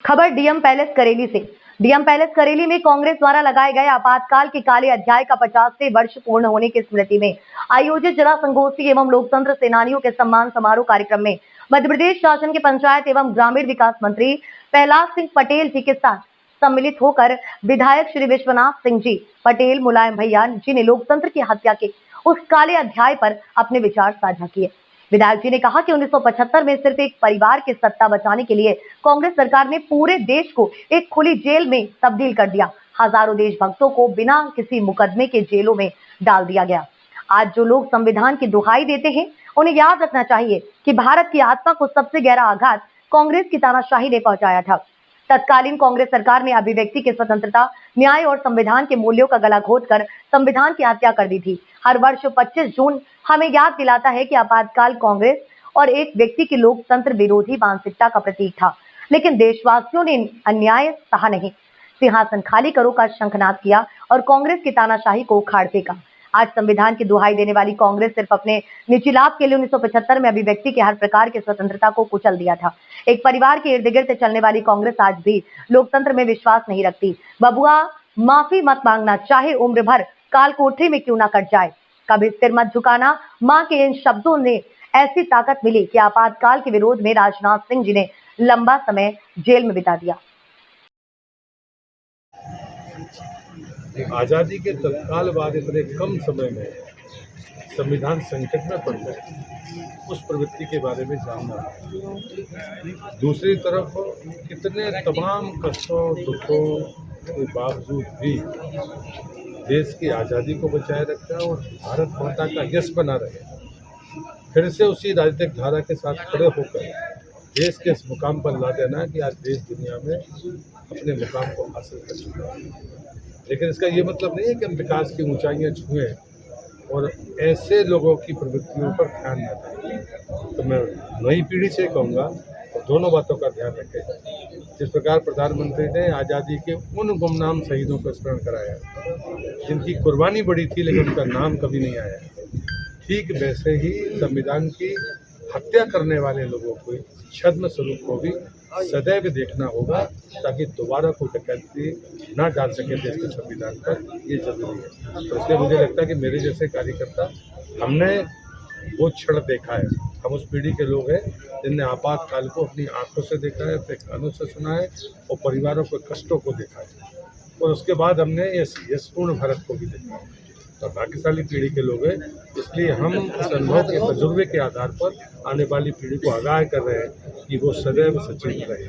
खबर DM palace करेली से। DM palace करेली में कांग्रेस द्वारा लगाए गए आपातकाल के काले अध्याय का 50वें वर्ष पूर्ण होने की स्मृति में आयोजित जिला संगोष्ठी एवं लोकतंत्र सेनानियों के सम्मान समारोह कार्यक्रम में मध्य प्रदेश शासन के पंचायत एवं ग्रामीण विकास मंत्री प्रहलाद सिंह पटेल जी के साथ सम्मिलित होकर विधायक श्री विश्वनाथ सिंह जी पटेल मुलायम भैया जी ने लोकतंत्र की हत्या के उस काले अध्याय पर अपने विचार साझा किए। विधायक जी ने कहा कि 1975 में सिर्फ एक परिवार की सत्ता बचाने के लिए कांग्रेस सरकार ने पूरे देश को एक खुली जेल में तब्दील कर दिया। हजारों देशभक्तों को बिना किसी मुकदमे के जेलों में डाल दिया गया। आज जो लोग संविधान की दुहाई देते हैं, उन्हें याद रखना चाहिए कि भारत की आत्मा को सबसे गहरा आघात कांग्रेस की तानाशाही ने पहुंचाया था। तत्कालीन कांग्रेस सरकार ने अभिव्यक्ति की स्वतंत्रता, न्याय और संविधान के मूल्यों का गला घोटकर संविधान की हत्या कर दी थी। हर वर्ष 25 जून हमें याद दिलाता है कि आपातकाल कांग्रेस और एक व्यक्ति की लोकतंत्र विरोधी मानसिकता का प्रतीक था, लेकिन देशवासियों ने अन्याय सहा नहीं, सिंहासन खाली करो का शंखनाद किया और कांग्रेस की तानाशाही को उखाड़ फेंका। आज संविधान की दुहाई देने वाली कांग्रेस सिर्फ अपने निजी लाभ के लिए 1975 में अभिव्यक्ति के हर प्रकार की स्वतंत्रता को कुचल दिया था। एक परिवार के इर्द गिर्द चलने वाली कांग्रेस आज भी लोकतंत्र में विश्वास नहीं रखती। बबुआ, माफी मत मांगना, चाहे उम्र भर काल कोठरी में क्यों ना कट जाए, कभी सिर मत झुकाना। मां के इन शब्दों ने ऐसी ताकत मिली कि आपातकाल के विरोध में राजनाथ सिंह जी ने लंबा समय जेल में बिता दिया। आज़ादी के तत्काल बाद इतने कम समय में संविधान संकट में पड़ गए, उस प्रवृत्ति के बारे में जानना है। दूसरी तरफ कितने तमाम कष्टों दुखों के बावजूद भी देश की आज़ादी को बचाए रखा और भारत माता का यश बना रहे, फिर से उसी राजनीतिक धारा के साथ खड़े होकर देश के इस मुकाम पर ला देना कि आज देश दुनिया में अपने मुकाम को हासिल कर चुका है। लेकिन इसका ये मतलब नहीं है कि हम विकास की ऊंचाइयां छुएं और ऐसे लोगों की प्रवृत्तियों पर ध्यान न दें। तो मैं नई पीढ़ी से कहूँगा तो दोनों बातों का ध्यान रखें। जिस प्रकार प्रधानमंत्री ने आज़ादी के उन गुमनाम शहीदों को स्मरण कराया जिनकी कुर्बानी बड़ी थी लेकिन उनका नाम कभी नहीं आया, ठीक वैसे ही संविधान की हत्या करने वाले लोगों को छद्म स्वरूप को भी सदैव देखना होगा ताकि दोबारा कोई डकैती ना डाल सके देश के संविधान पर। ये जरूरी है। तो इसलिए मुझे लगता है कि मेरे जैसे कार्यकर्ता हमने वो क्षण देखा है। हम उस पीढ़ी के लोग हैं जिनने आपातकाल को अपनी आंखों से देखा है, अपने कानों से सुना है और परिवारों के कष्टों को देखा है, और उसके बाद हमने इस यशपूर्ण भारत को भी देखा है। तो भाग्यशाली पीढ़ी के लोग हैं, इसलिए हम इस अनुभव के तजुर्बे के आधार पर आने वाली पीढ़ी को आगाह कर रहे हैं कि वो सदैव सचेत रहे।